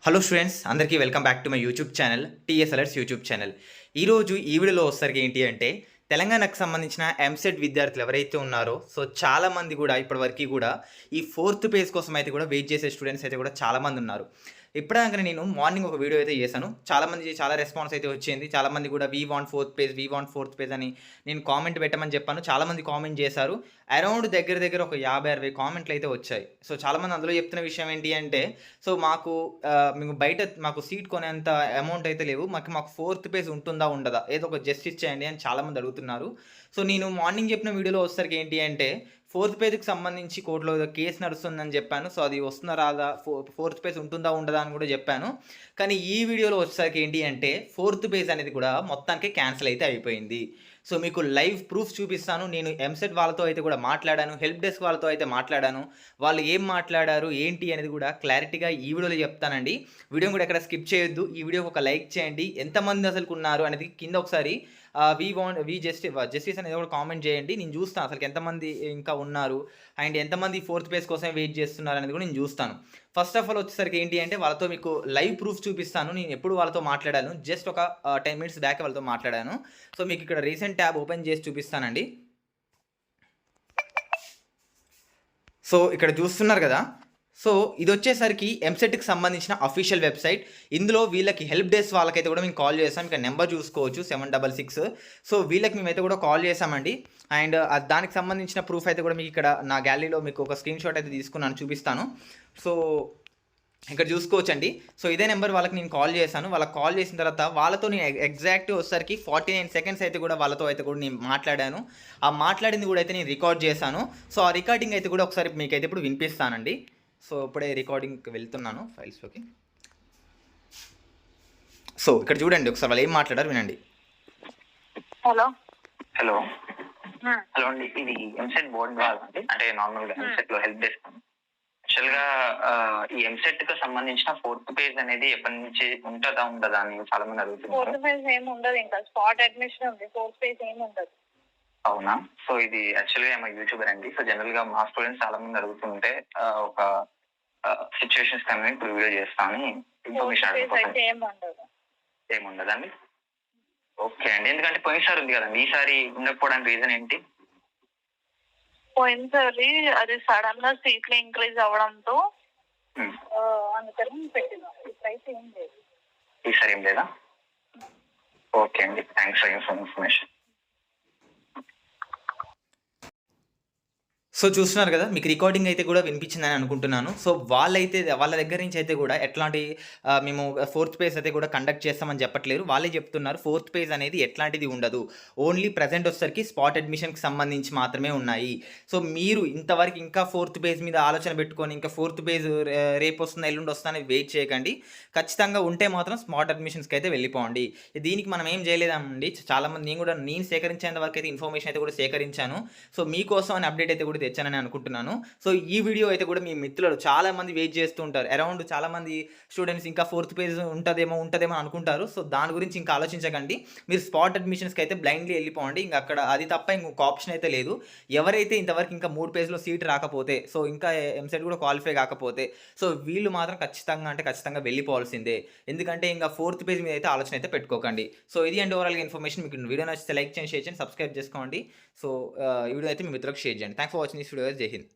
Hello students, అందరికీ welcome back to my YouTube channel TS alerts YouTube channel. ఈరోజు ఈ వీడియోలో వచ్చేసరికి ఏంటి అంటే తెలంగాణకు సంబంధించిన ఎంసెట్ విద్యార్థులు ఎవరైతే ఉన్నారో చాలామంది కూడా ఇప్పటివరకు కూడా ఈ ఫోర్త్ పేజ్ కోసం అయితే కూడా వెయిట్ చేసే స్టూడెంట్స్ అయితే కూడా చాలామంది ఉన్నారు. ఇప్పటిదాకా నేను మార్నింగ్ ఒక వీడియో అయితే చేశాను. చాలామంది చాలా రెస్పాన్స్ అయితే వచ్చింది. చాలామంది కూడా వీ వాంట్ ఫోర్త్ పేజ్ అని నేను కామెంట్ పెట్టమని చెప్పాను. చాలామంది కామెంట్ చేశారు. అరౌండ్ దగ్గర ఒక 50-60 కామెంట్లు అయితే వచ్చాయి. సో చాలామంది అందులో చెప్తున్న విషయం ఏంటి అంటే మేము బయట మాకు సీట్ కొనేంత అమౌంట్ అయితే లేవు, మాకు ఫోర్త్ పేజ్ ఉంటుందా ఉండదా, ఏదో ఒక జస్టిస్ చేయండి అని చాలామంది అడుగుతున్నారు. సో నేను మార్నింగ్ చెప్పిన వీడియోలో వచ్చేసరికి ఏంటి అంటే ఫోర్త్ పేజ్కి సంబంధించి కోర్టులో ఏదో కేసు నడుస్తుందని చెప్పాను. సో అది వస్తుందా రాదా, ఫోర్త్ పేజ్ ఉంటుందా ఉండదా అని కూడా చెప్పాను. కానీ ఈ వీడియోలో వచ్చేసరికి ఏంటి అంటే ఫోర్త్ పేజ్ అనేది కూడా మొత్తానికి క్యాన్సిల్ అయితే అయిపోయింది. సో మీకు లైవ్ ప్రూఫ్ చూపిస్తాను. నేను ఎంసెట్ వాళ్ళతో అయితే కూడా మాట్లాడాను, హెల్ప్ డెస్క్ వాళ్ళతో అయితే మాట్లాడాను. వాళ్ళు ఏం మాట్లాడారు ఏంటి అనేది కూడా క్లారిటీగా ఈ వీడియోలో చెప్తానండి. వీడియోని కూడా ఎక్కడ స్కిప్ చేయొద్దు. ఈ వీడియోకి ఒక లైక్ చేయండి. ఎంతమంది అసలు ఉన్నారు అనేది కింద ఒకసారి జస్టిస్ అనేది కూడా కామెంట్ చేయండి. నేను చూస్తాను అసలు ఎంతమంది ఇంకా ఉన్నారు అండ్ ఎంతమంది ఫోర్త్ పేజ్ కోసం వెయిట్ చేస్తున్నారు అనేది కూడా నేను చూస్తాను. ఫస్ట్ ఆఫ్ ఆల్ వచ్చేసరికి ఏంటి అంటే వాళ్ళతో మీకు లైవ్ ప్రూఫ్ చూపిస్తాను. నేను ఎప్పుడు వాళ్ళతో మాట్లాడాను, జస్ట్ ఒక 10 minutes బ్యాక్ వాళ్ళతో మాట్లాడాను. సో మీకు ఇక్కడ రీసెంట్ ట్యాబ్ ఓపెన్ చేసి చూపిస్తానండి. సో ఇక్కడ చూస్తున్నారు కదా. సో ఇది వచ్చేసరికి ఎంసెట్కి సంబంధించిన అఫీషియల్ వెబ్సైట్. ఇందులో వీళ్ళకి హెల్ప్ డెస్క్ వాళ్ళకైతే కూడా మేము కాల్ చేసాం. ఇక్కడ నెంబర్ చూసుకోవచ్చు 766. సో వీళ్ళకి మేమైతే కూడా కాల్ చేసామండి. అండ్ దానికి సంబంధించిన ప్రూఫ్ అయితే కూడా మీకు ఇక్కడ నా గ్యాలరీలో మీకు ఒక స్క్రీన్ షాట్ అయితే తీసుకున్నాను, చూపిస్తాను. సో ఇక్కడ చూసుకోవచ్చండి. సో ఇదే నెంబర్ వాళ్ళకి నేను కాల్ చేశాను. వాళ్ళకి కాల్ చేసిన తర్వాత వాళ్ళతో నేను ఎగ్జాక్ట్ వచ్చేసరికి 49 seconds అయితే కూడా వాళ్ళతో అయితే కూడా నేను మాట్లాడాను. ఆ మాట్లాడింది కూడా అయితే నేను రికార్డ్ చేశాను. సో ఆ రికార్డింగ్ అయితే కూడా ఒకసారి మీకైతే ఇప్పుడు వినిపిస్తానండి. సో ఇప్పుడే రికార్డింగ్కి వెళ్తున్నాను ఫైల్స్లోకి. సో ఇక్కడ చూడండి ఒకసారి వాళ్ళు ఏం మాట్లాడారు వినండి. హలో హలో హలో అండి, ఇది ఎంసెట్ బోర్డ్ కాదండి. అంటే నార్మల్ గా ఎంసెట్ లో హెల్ప్ డెస్క్. యాక్చువల్ గా ఈ ఎంసెట్ కు సంబంధించిన ఫోర్త్ పేజ్ అనేది ఎప్పటి నుంచి ఉంటుందా ఉండదా అని చాలా మంది అడుగుతున్నారు. ఫోర్త్ పేజ్ ఏమి ఉండదు, ఇంకా స్పాట్ అడ్మిషన్ ఉంది. ఫోర్త్ పేజ్ ఏమి ఉండదు. అవునా? సో ఇది యాక్చువల్ గా యూట్యూబర్ అండి. సో జనరల్ గా మా స్టూడెంట్స్ చాలా మంది అడుగుతుంటే ఒక సిచ్యువేషన్స్ కానీ ఇప్పుడు వీడియో చేస్తాను ఇన్ఫర్మేషన్ ఏముండదండి. ఓకే అండి, ఎందుకంటే పోయినసారి ఉంది కదండి, ఈసారి ఉండకపోవడానికి రీజన్ ఏంటి? పోయినసారి అది సడన్ గా సీట్లు ఇంక్రీజ్ అవడంతో అందుకని పెట్టినాం. ఇప్పుడైతే ఏం లేదు. ఈసారి ఏం లేదా? ఓకే అండి, థ్యాంక్స్ ఫర్ ఇన్ఫర్మేషన్. సో చూస్తున్నారు కదా, మీకు రికార్డింగ్ అయితే కూడా వినిపించిందని అనుకుంటున్నాను. సో వాళ్ళ దగ్గర నుంచి అయితే కూడా ఎట్లాంటి మేము ఫోర్త్ పేజ్ అయితే కూడా కండక్ట్ చేస్తామని చెప్పట్లేరు. వాళ్ళే చెప్తున్నారు ఫోర్త్ పేజ్ అనేది ఎట్లాంటిది ఉండదు, ఓన్లీ ప్రజెంట్ వచ్చేసరికి స్పాట్ అడ్మిషన్కి సంబంధించి మాత్రమే ఉన్నాయి. సో మీరు ఇంతవరకు ఇంకా ఫోర్త్ పేజ్ మీద ఆలోచన పెట్టుకొని ఇంకా ఫోర్త్ పేజ్ రేపు వస్తుందా ఎల్లుండి వస్తుందా అని వెయిట్ చేయకండి. ఖచ్చితంగా ఉంటే మాత్రం స్పాట్ అడ్మిషన్స్కి అయితే వెళ్ళిపోండి. దీనికి మనం ఏం చేయలేదండి. చాలామంది నేను సేకరించేంత వరకు అయితే ఇన్ఫర్మేషన్ అయితే కూడా సేకరించాను. సో మీకోసం అని అప్డేట్ అయితే కూడా తెచ్చానని అనుకుంటున్నాను. సో ఈ వీడియో అయితే కూడా మీ మిత్రులు చాలా మంది వెయిట్ చేస్తూ ఉంటారు. అరౌండ్ చాలా మంది స్టూడెంట్స్ ఇంకా ఫోర్త్ పేజ్ ఉంటుందేమో అనుకుంటారు. సో దాని గురించి ఇంకా ఆలోచించకండి. మీరు స్పాట్ అడ్మిషన్స్కి అయితే బ్లైండ్లీ వెళ్ళిపోండి. ఇంకా అక్కడ అది తప్ప ఇంకొక ఆప్షన్ అయితే లేదు. ఎవరైతే ఇంతవరకు ఇంకా 3 పేజ్లో సీట్ రాకపోతే, సో ఇంకా ఎంసెట్ కూడా క్వాలిఫై కాకపోతే, సో వీళ్ళు మాత్రం ఖచ్చితంగా వెళ్ళిపోవాల్సిందే. ఎందుకంటే ఇంకా ఫోర్త్ పేజ్ మీద అయితే ఆలోచన అయితే పెట్టుకోకండి. సో ఇది అండ్ ఓవరాల్గా ఇన్ఫర్మేషన్. మీకు వీడియో నచ్చితే లైక్ చేయండి, షేర్ చేయండి, సబ్స్క్రైబ్ చేసుకోండి. సో ఈ వీడియో అయితే మీ మిత్రులకు షేర్ చేయండి. Thanks for watching this video. జై హింద్.